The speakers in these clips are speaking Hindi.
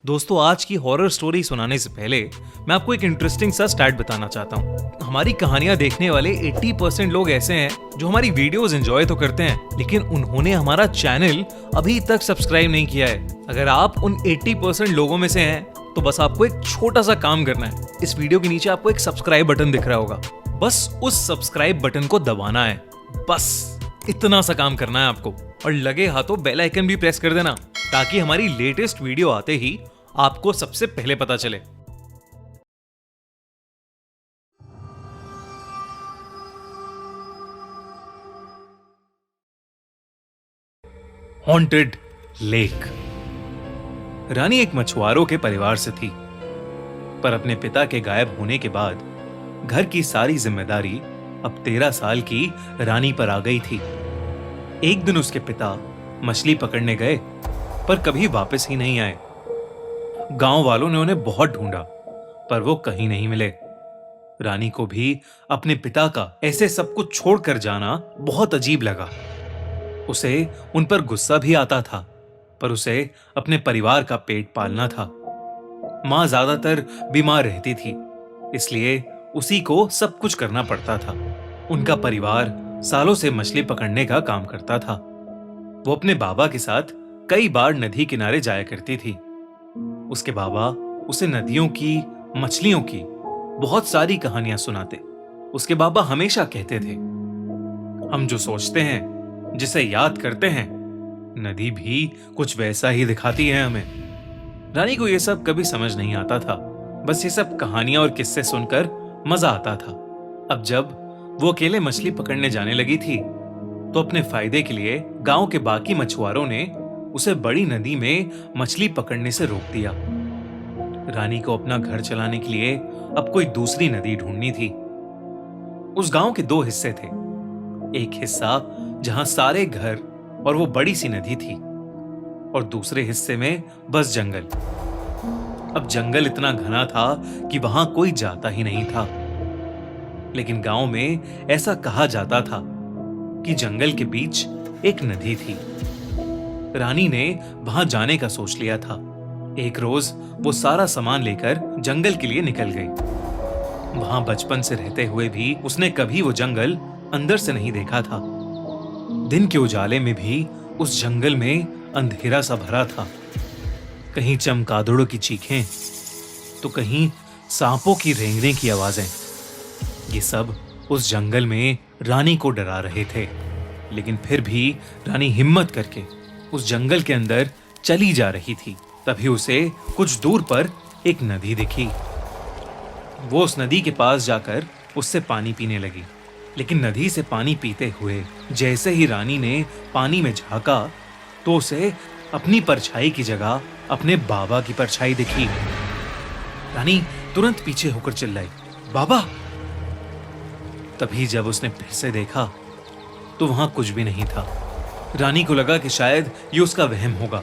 दोस्तों, आज की हॉरर स्टोरी सुनाने से पहले मैं आपको एक इंटरेस्टिंग सा स्टैट बताना चाहता हूँ। हमारी कहानियां देखने वाले 80% लोग ऐसे हैं जो हमारी वीडियोस एंजॉय तो करते हैं, लेकिन उन्होंने हमारा चैनल अभी तक सब्सक्राइब नहीं किया है। अगर आप उन 80% लोगों में से हैं तो बस आपको एक छोटा सा काम करना है। इस वीडियो के नीचे आपको एक सब्सक्राइब बटन दिख रहा होगा, बस उस सब्सक्राइब बटन को दबाना है। बस इतना सा काम करना है आपको, और लगे हाथों बेल आइकन भी प्रेस कर देना ताकि हमारी लेटेस्ट वीडियो आते ही आपको सबसे पहले पता चले। Haunted lake. रानी एक मछुआरों के परिवार से थी, पर अपने पिता के गायब होने के बाद घर की सारी जिम्मेदारी अब 13 साल की रानी पर आ गई थी। एक दिन उसके पिता मछली पकड़ने गए, पर कभी वापस ही नहीं आए। गांव वालों ने उन्हें बहुत ढूंढा, पर वो कहीं नहीं मिले। रानी को भी अपने पिता का ऐसे सब कुछ छोड़कर जाना बहुत अजीब लगा। उसे उन पर गुस्सा भी आता था, पर उसे अपने परिवार का पेट पालना था। मां ज्यादातर बीमार रहती थी, इसलिए उसी को सब कुछ करना पड़ता था। उनका परिवार सालों से मछली पकड़ने का काम करता था। वो अपने बाबा के साथ कई बार नदी किनारे जाया करती थी। उसके बाबा उसे नदियों की, मछलियों की बहुत सारी कहानियां सुनाते। उसके बाबा हमेशा कहते थे, हम जो सोचते हैं, जिसे याद करते हैं, नदी भी कुछ वैसा ही दिखाती है हमें। रानी को यह सब कभी समझ नहीं आता था, बस ये सब कहानियां और किस्से सुनकर मजा आता था। अब जब वो अकेले मछली पकड़ने जाने लगी थी, तो अपने फायदे के लिए गांव के बाकी मछुआरों ने उसे बड़ी नदी में मछली पकड़ने से रोक दिया। रानी को अपना घर चलाने के लिए अब कोई दूसरी नदी ढूंढनी थी। उस गांव के 2 हिस्से थे। एक हिस्सा जहां सारे घर और वो बड़ी सी नदी थी, और दूसरे हिस्से में बस जंगल। अब जंगल इतना घना था कि वहां कोई जाता ही नहीं था, लेकिन गांव में ऐसा कहा जाता था कि जंगल के बीच एक नदी थी। रानी ने वहां जाने का सोच लिया था। एक रोज वो सारा सामान लेकर जंगल के लिए निकल गई। वहां बचपन से रहते हुए भी उसने कभी वो जंगल अंदर से नहीं देखा था। दिन के उजाले में भी उस जंगल में अंधेरा सा भरा था। कहीं चमगादड़ों की चीखें, तो कहीं सांपों की रेंगने की आवाजें। ये सब उस जंगल में रानी को डरा रहे थे, लेकिन फिर भी रानी हिम्मत करके उस जंगल के अंदर चली जा रही थी। तभी उसे कुछ दूर पर एक नदी दिखी। वो उस नदी के पास जाकर उससे पानी पीने लगी, लेकिन नदी से पानी पीते हुए जैसे ही रानी ने पानी में झांका, तो उसे अपनी परछाई की जगह अपने बाबा की परछाई दिखी। रानी तुरंत पीछे होकर चिल्लाई, बाबा! तभी जब उसने फिर से देखा तो वहां कुछ भी नहीं था। रानी को लगा कि शायद ये उसका वहम होगा,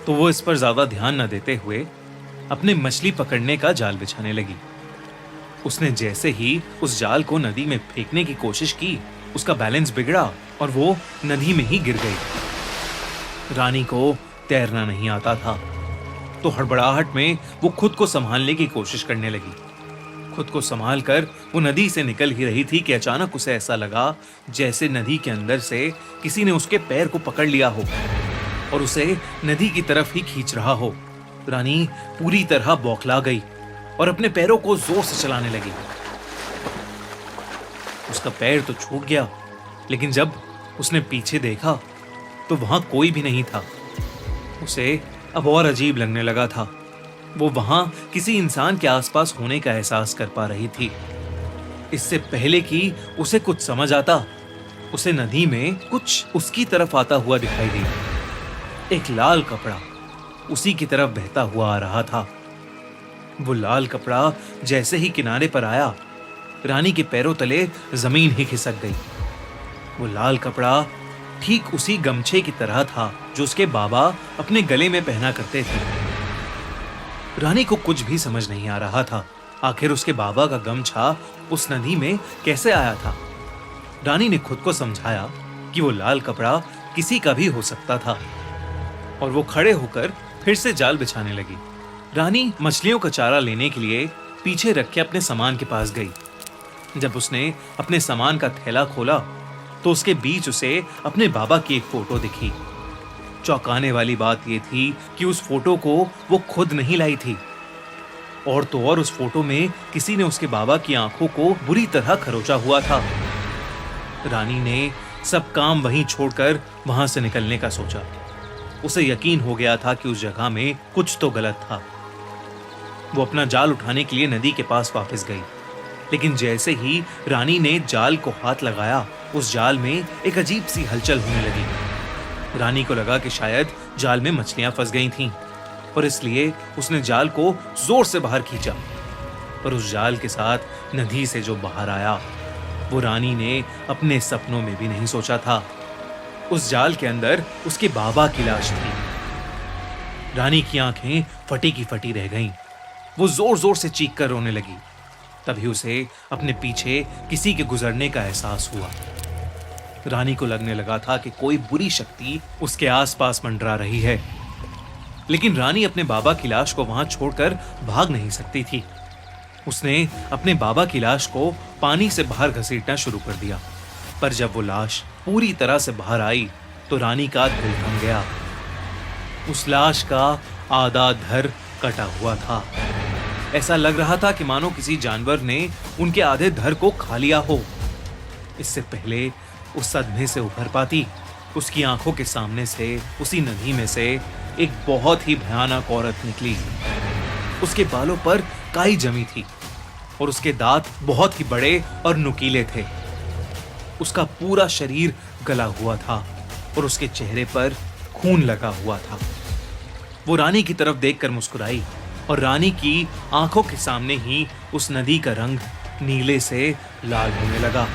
तो वो इस पर ज्यादा ध्यान न देते हुए अपने मछली पकड़ने का जाल बिछाने लगी। उसने जैसे ही उस जाल को नदी में फेंकने की कोशिश की, उसका बैलेंस बिगड़ा और वो नदी में ही गिर गई। रानी को तैरना नहीं आता था, तो हड़बड़ाहट में वो खुद को संभालने की कोशिश करने लगी। खुद को संभाल कर वो नदी से निकल ही रही थी कि अचानक उसे ऐसा लगा जैसे नदी के अंदर से किसी ने उसके पैर को पकड़ लिया हो और उसे नदी की तरफ ही खींच रहा हो। रानी पूरी तरह बौखला गई और अपने पैरों को जोर से चलाने लगी। उसका पैर तो छूट गया, लेकिन जब उसने पीछे देखा तो वहां कोई भी नहीं था। उसे अब और अजीब लगने लगा था। वो वहां किसी इंसान के आसपास होने का एहसास कर पा रही थी। इससे पहले कि उसे कुछ समझ आता, उसे नदी में कुछ उसकी तरफ आता हुआ दिखाई दिया। एक लाल कपड़ा उसी की तरफ बहता हुआ आ रहा था। वो लाल कपड़ा जैसे ही किनारे पर आया, रानी के पैरों तले जमीन ही खिसक गई। वो लाल कपड़ा ठीक उसी गमछे की तरह था जो उसके बाबा अपने गले में पहना करते थे। रानी को कुछ भी समझ नहीं आ रहा था। आखिर उसके बाबा का गमछा उस नदी में कैसे आया था? रानी ने खुद को समझाया कि वो लाल कपड़ा किसी का भी हो सकता था, और वो खड़े होकर फिर से जाल बिछाने लगी। रानी मछलियों का चारा लेने के लिए पीछे रख के अपने सामान के पास गई। जब उसने अपने सामान का थैला खोला तो उसके बीच उसे अपने बाबा की एक फोटो दिखी। चौंकाने वाली बात यह थी कि उस फोटो को वो खुद नहीं लाई थी, और तो और उस फोटो में किसी ने उसके बाबा की आंखों को बुरी तरह खरोचा हुआ था। रानी ने सब काम वहीं छोड़कर वहां से निकलने का सोचा। उसे यकीन हो गया था कि उस जगह में कुछ तो गलत था। वो अपना जाल उठाने के लिए नदी के पास वापस गई, लेकिन जैसे ही रानी ने जाल को हाथ लगाया, उस जाल में एक अजीब सी हलचल होने लगी। रानी को लगा कि शायद जाल में मछलियां फंस गई थीं, और इसलिए उसने जाल को जोर से बाहर खींचा। पर उस जाल के साथ नदी से जो बाहर आया, वो रानी ने अपने सपनों में भी नहीं सोचा था। उस जाल के अंदर उसके बाबा की लाश थी। रानी की आंखें फटी की फटी रह गईं। वो जोर जोर से चीख कर रोने लगी। तभी उसे अपने पीछे किसी के गुजरने का एहसास हुआ। रानी को लगने लगा था कि कोई बुरी शक्ति उसके आसपास मंडरा रही है, लेकिन रानी अपने बाबा की लाश को वहां छोड़कर भाग नहीं सकती थी। उसने अपने बाबा की लाश को पानी से बाहर घसीटना शुरू कर दिया, पर जब वो लाश पूरी तरह से बाहर आई तो रानी का दिल थम गया। उस लाश का आधा धड़ कटा हुआ था। ऐसा लग रहा था कि मानो किसी जानवर ने उनके आधे धड़ को खा लिया हो। इससे पहले उस सदमे से उभर पाती, उसकी आंखों के सामने से उसी नदी में से एक बहुत ही भयानक औरत निकली। उसके बालों पर काई जमी थी और उसके दांत बहुत ही बड़े और नुकीले थे। उसका पूरा शरीर गला हुआ था और उसके चेहरे पर खून लगा हुआ था। वो रानी की तरफ देखकर मुस्कुराई और रानी की आंखों के सामने ही उस नदी का रंग नीले से लाल होने लगा।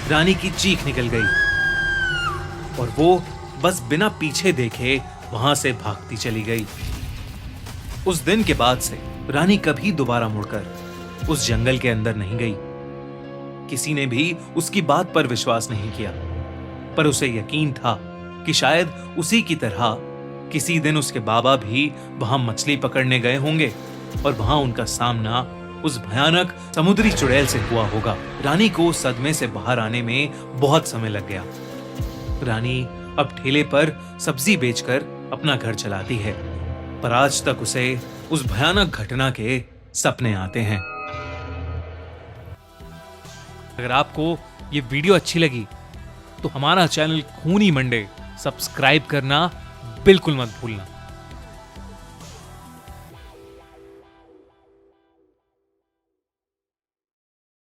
रानी की चीख निकल गई और वो बस बिना पीछे देखे वहां से भागती चली गई। उस दिन के बाद से रानी कभी दोबारा मुड़कर उस जंगल के अंदर नहीं गई। किसी ने भी उसकी बात पर विश्वास नहीं किया, पर उसे यकीन था कि शायद उसी की तरह किसी दिन उसके बाबा भी वहां मछली पकड़ने गए होंगे और वहां उनका सामना उस भयानक समुद्री चुड़ैल से हुआ होगा। रानी को उस सदमे से बाहर आने में बहुत समय लग गया। रानी अब ठेले पर सब्जी बेचकर अपना घर चलाती है, पर आज तक उसे उस भयानक घटना के सपने आते हैं। अगर आपको ये वीडियो अच्छी लगी तो हमारा चैनल खूनी मंडे सब्सक्राइब करना बिल्कुल मत भूलना।